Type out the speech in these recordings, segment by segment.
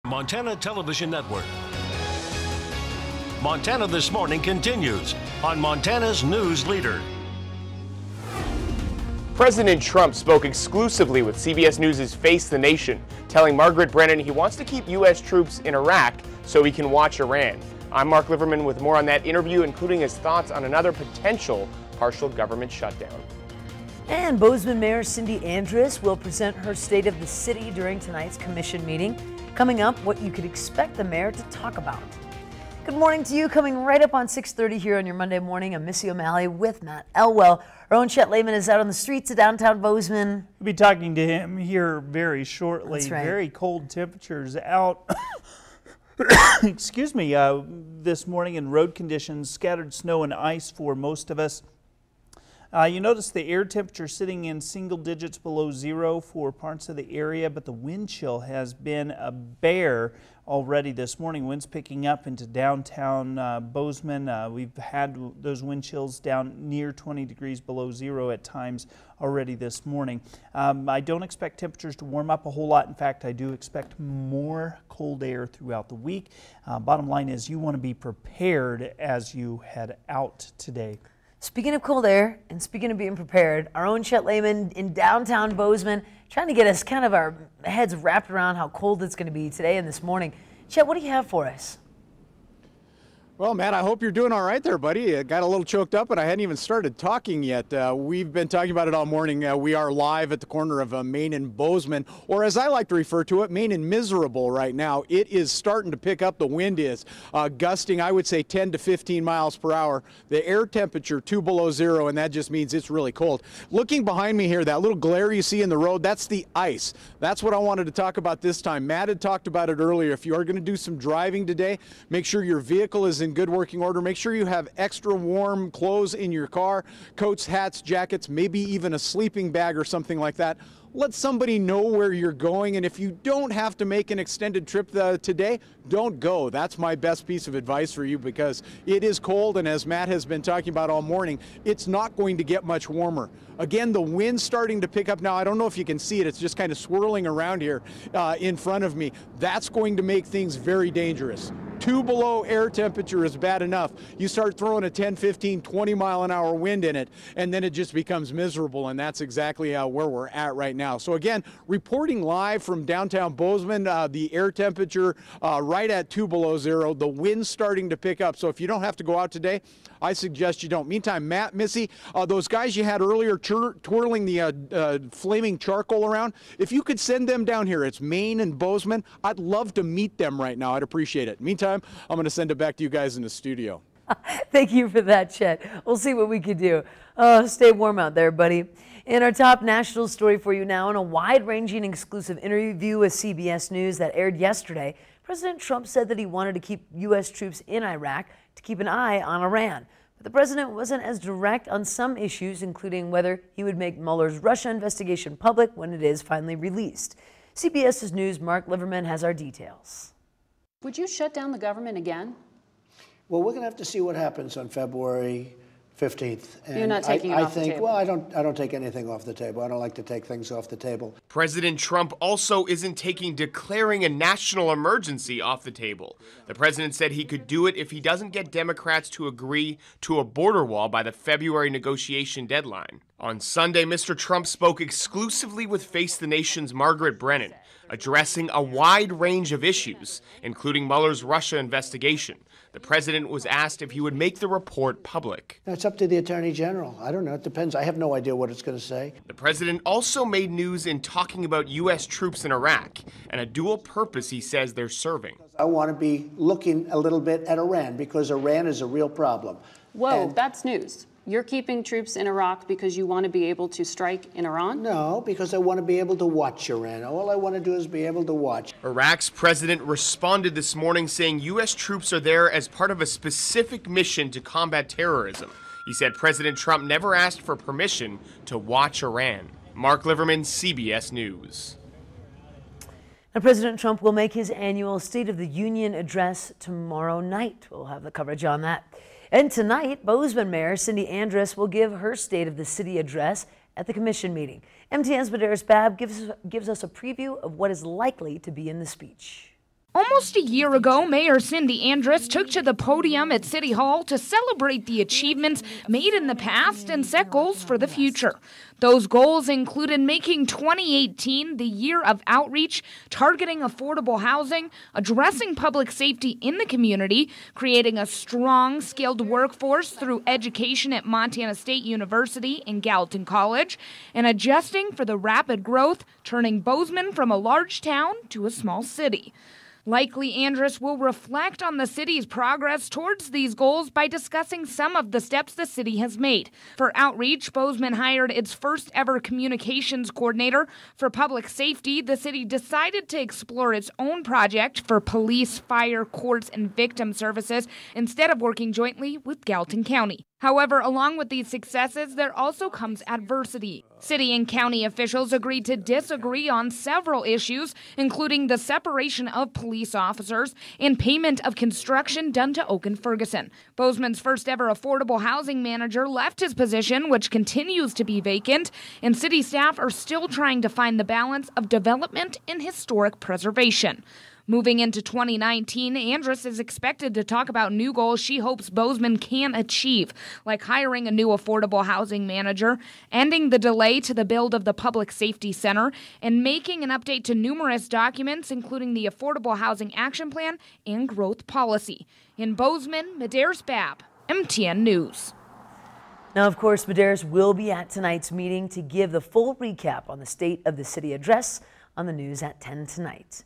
Montana Television Network. Montana This Morning continues on Montana's News Leader. President Trump spoke exclusively with CBS News' Face the Nation, telling Margaret Brennan he wants to keep U.S. troops in Iraq so he can watch Iran. I'm Mark Liverman with more on that interview, including his thoughts on another potential partial government shutdown. And Bozeman Mayor Cindy Andrus will present her State of the City during tonight's commission meeting. Coming up, what you could expect the mayor to talk about. Good morning to you. Coming right up on 6:30 here on your Monday morning, I'm Missy O'Malley with Matt Elwell. Our own Chet Lehman is out on the streets of downtown Bozeman. We'll be talking to him here very shortly. That's right. Very cold temperatures out. Excuse me, this morning in road conditions, scattered snow and ice for most of us. You notice the air temperature sitting in single digits below zero for parts of the area, but the wind chill has been a bear already this morning. Winds picking up into downtown Bozeman. We've had those wind chills down near 20 degrees below zero at times already this morning. I don't expect temperatures to warm up a whole lot. In fact, I do expect more cold air throughout the week. Bottom line is you want to be prepared as you head out today. Speaking of cold air and speaking of being prepared, our own Chet Lehman in downtown Bozeman trying to get us kind of our heads wrapped around how cold it's going to be today and this morning. Chet, what do you have for us? Well, Matt, I hope you're doing all right there, buddy. I got a little choked up, and I hadn't even started talking yet. We've been talking about it all morning. We are live at the corner of Main and Bozeman, or as I like to refer to it, Main and Miserable right now. It is starting to pick up. The wind is gusting, I would say, 10 to 15 miles per hour. The air temperature 2 below zero, and that just means it's really cold. Looking behind me here, that little glare you see in the road, that's the ice. That's what I wanted to talk about this time. Matt had talked about it earlier. If you are going to do some driving today, make sure your vehicle is in good working order. Make sure you have extra warm clothes in your car, coats, hats, jackets, maybe even a sleeping bag or something like that. Let somebody know where you're going, and if you don't have to make an extended trip today, don't go. That's my best piece of advice for you, because it is cold, and as Matt has been talking about all morning, it's not going to get much warmer. Again, the wind's starting to pick up now. I don't know if you can see it. It's just kind of swirling around here in front of me. That's going to make things very dangerous. 2 below air temperature is bad enough. You start throwing a 10, 15, 20 mile an hour wind in it, and then it just becomes miserable, and that's exactly where we're at right now. So again, reporting live from downtown Bozeman, the air temperature right at 2 below zero, the wind's starting to pick up. So if you don't have to go out today, I suggest you don't. Meantime, Matt, Missy, those guys you had earlier twirling the flaming charcoal around, if you could send them down here, it's Main and Bozeman, I'd love to meet them right now. I'd appreciate it. Meantime, I'm going to send it back to you guys in the studio. Thank you for that, Chet. We'll see what we can do. Stay warm out there, buddy. In our top national story for you now, in a wide-ranging exclusive interview with CBS News that aired yesterday, President Trump said that he wanted to keep U.S. troops in Iraq to keep an eye on Iran. But the president wasn't as direct on some issues, including whether he would make Mueller's Russia investigation public when it is finally released. CBS's News' Mark Liverman has our details. Would you shut down the government again? Well, we're going to have to see what happens on February 15th. And you're not taking it off the table? Well, I don't take anything off the table. I don't like to take things off the table. President Trump also isn't taking declaring a national emergency off the table. The president said he could do it if he doesn't get Democrats to agree to a border wall by the February negotiation deadline. On Sunday, Mr. Trump spoke exclusively with Face the Nation's Margaret Brennan, addressing a wide range of issues, including Mueller's Russia investigation. The president was asked if he would make the report public. It's up to the Attorney General. I don't know. It depends. I have no idea what it's going to say. The president also made news in talking about U.S. troops in Iraq and a dual purpose he says they're serving. I want to be looking a little bit at Iran, because Iran is a real problem. Whoa, that's news. You're keeping troops in Iraq because you want to be able to strike in Iran? No, because I want to be able to watch Iran. All I want to do is be able to watch. Iraq's president responded this morning saying U.S. troops are there as part of a specific mission to combat terrorism. He said President Trump never asked for permission to watch Iran. Mark Liverman, CBS News. Now, President Trump will make his annual State of the Union address tomorrow night. We'll have the coverage on that. And tonight, Bozeman Mayor Cindy Andrus will give her State of the City address at the commission meeting. MTN's Medeiros Babb gives us a preview of what is likely to be in the speech. Almost Almost a year ago, Mayor Cindy Andrus took to the podium at City Hall to celebrate the achievements made in the past and set goals for the future. Those goals included making 2018 the year of outreach, targeting affordable housing, addressing public safety in the community, creating a strong, skilled workforce through education at Montana State University and Gallatin College, and adjusting for the rapid growth, turning Bozeman from a large town to a small city. Likely, Andrus will reflect on the city's progress towards these goals by discussing some of the steps the city has made. For outreach, Bozeman hired its first ever communications coordinator. For public safety, the city decided to explore its own project for police, fire, courts, and victim services instead of working jointly with Gallatin County. However, along with these successes, there also comes adversity. City and county officials agreed to disagree on several issues, including the separation of police officers and payment of construction done to Oak and Ferguson. Bozeman's first ever affordable housing manager left his position, which continues to be vacant, and city staff are still trying to find the balance of development and historic preservation. Moving into 2019, Andrus is expected to talk about new goals she hopes Bozeman can achieve, like hiring a new affordable housing manager, ending the delay to the build of the Public Safety Center, and making an update to numerous documents, including the Affordable Housing Action Plan and Growth Policy. In Bozeman, Medeiros Babb, MTN News. Now, of course, Medeiros will be at tonight's meeting to give the full recap on the State of the City address on the news at 10 tonight.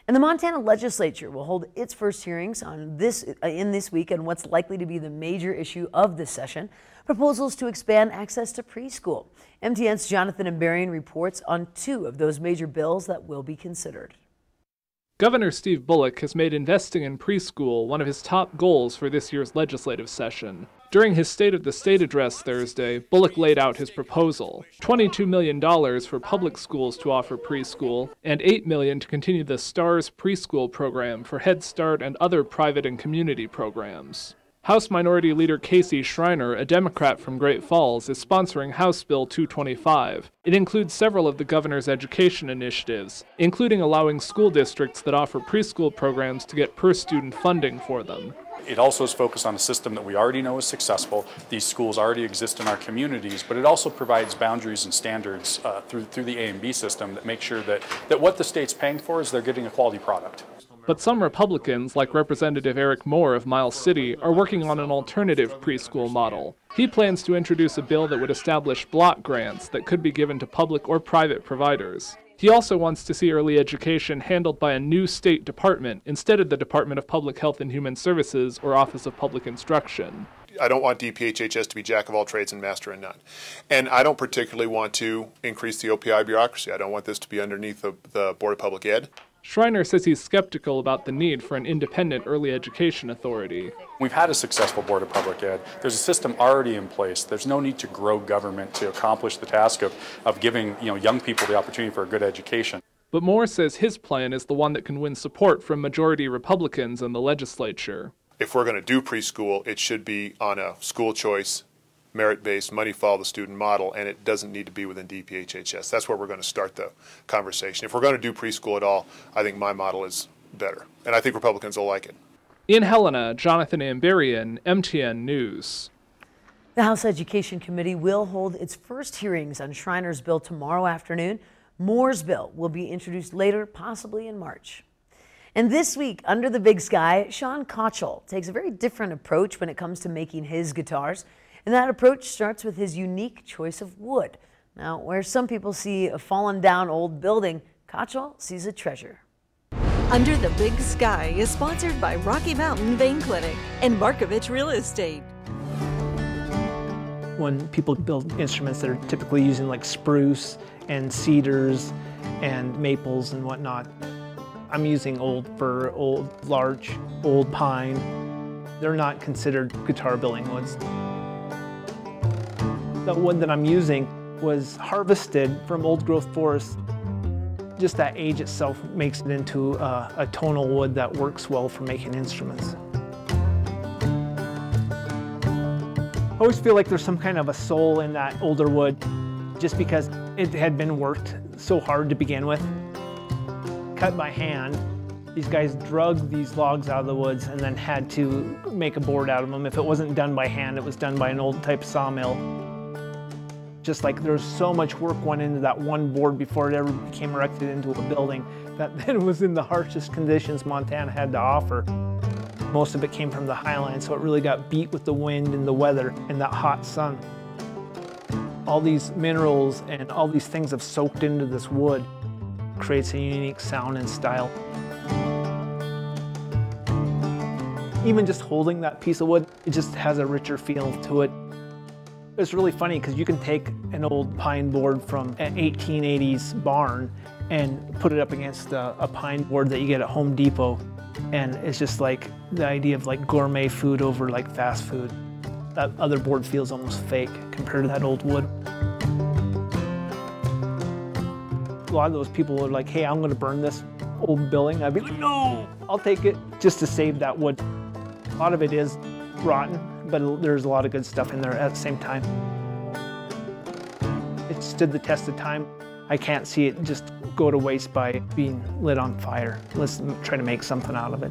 And the Montana legislature will hold its first hearings on this week on what's likely to be the major issue of this session, proposals to expand access to preschool. MTN's Jonathan Ambarian reports on two of those major bills that will be considered. Governor Steve Bullock has made investing in preschool one of his top goals for this year's legislative session. During his State of the State address Thursday, Bullock laid out his proposal: $22 million for public schools to offer preschool, and $8 million to continue the STARS preschool program for Head Start and other private and community programs. House Minority Leader Casey Schreiner, a Democrat from Great Falls, is sponsoring House Bill 225. It includes several of the governor's education initiatives, including allowing school districts that offer preschool programs to get per-student funding for them. It also is focused on a system that we already know is successful. These schools already exist in our communities, but it also provides boundaries and standards through the A and B system that make sure that what the state's paying for is they're getting a quality product. But some Republicans, like Representative Eric Moore of Miles City, are working on an alternative preschool model. He plans to introduce a bill that would establish block grants that could be given to public or private providers. He also wants to see early education handled by a new state department instead of the Department of Public Health and Human Services or Office of Public Instruction. I don't want DPHHS to be jack of all trades and master of none. And I don't particularly want to increase the OPI bureaucracy. I don't want this to be underneath the Board of Public Ed. Schreiner says he's skeptical about the need for an independent early education authority. We've had a successful Board of Public Ed. There's a system already in place. There's no need to grow government to accomplish the task of giving young people the opportunity for a good education. But Moore says his plan is the one that can win support from majority Republicans in the legislature. If we're going to do preschool, it should be on a school choice, merit-based, money follow the student model, and it doesn't need to be within DPHHS. That's where we're going to start the conversation. If we're going to do preschool at all, I think my model is better, and I think Republicans will like it. In Helena, Jonathan Ambarian, MTN News. The House Education Committee will hold its first hearings on Schreiner's bill tomorrow afternoon. Moore's bill will be introduced later, possibly in March. And this week, under the big sky, Sean Kochel takes a very different approach when it comes to making his guitars. And that approach starts with his unique choice of wood. Now, where some people see a fallen down old building, Kochel sees a treasure. Under the Big Sky is sponsored by Rocky Mountain Vein Clinic and Markovich Real Estate. When people build instruments that are typically using like spruce and cedars and maples and whatnot, I'm using old fir, old larch, old pine. They're not considered guitar building woods. The wood that I'm using was harvested from old growth forests. Just that age itself makes it into a tonal wood that works well for making instruments. I always feel like there's some kind of a soul in that older wood just because it had been worked so hard to begin with. Cut by hand, These guys drug these logs out of the woods and then had to make a board out of them. If it wasn't done by hand, it was done by an old type sawmill. Just like there's so much work went into that one board before it ever became erected into a building, that it was in the harshest conditions Montana had to offer. Most of it came from the highlands, so it really got beat with the wind and the weather and that hot sun. All these minerals and all these things have soaked into this wood. Creates a unique sound and style. Even just holding that piece of wood, it just has a richer feel to it. It's really funny because you can take an old pine board from an 1880s barn and put it up against a pine board that you get at Home Depot. And it's just like the idea of like gourmet food over like fast food. That other board feels almost fake compared to that old wood. A lot of those people are like, hey, I'm gonna burn this old building. I'd be like, no, I'll take it just to save that wood. A lot of it is rotten, but there's a lot of good stuff in there at the same time. It stood the test of time. I can't see it just go to waste by being lit on fire. Let's try to make something out of it.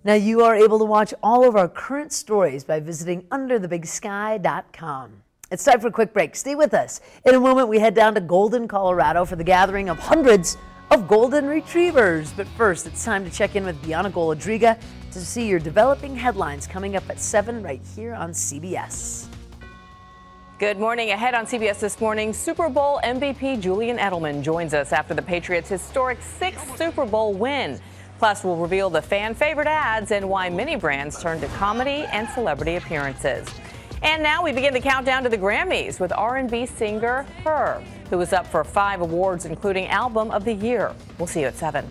Now you are able to watch all of our current stories by visiting underthebigsky.com. It's time for a quick break. Stay with us. In a moment, we head down to Golden, Colorado for the gathering of hundreds of golden retrievers. But first, it's time to check in with Bianca Goladriga to see your developing headlines coming up at 7 right here on CBS. Good morning. Ahead on CBS this morning, Super Bowl MVP Julian Edelman joins us after the Patriots' historic 6th Super Bowl win. Plus, we'll reveal the fan favorite ads and why many brands turn to comedy and celebrity appearances. And now we begin the countdown to the Grammys with R&B singer Her, who is up for 5 awards, including Album of the Year. We'll see you at 7.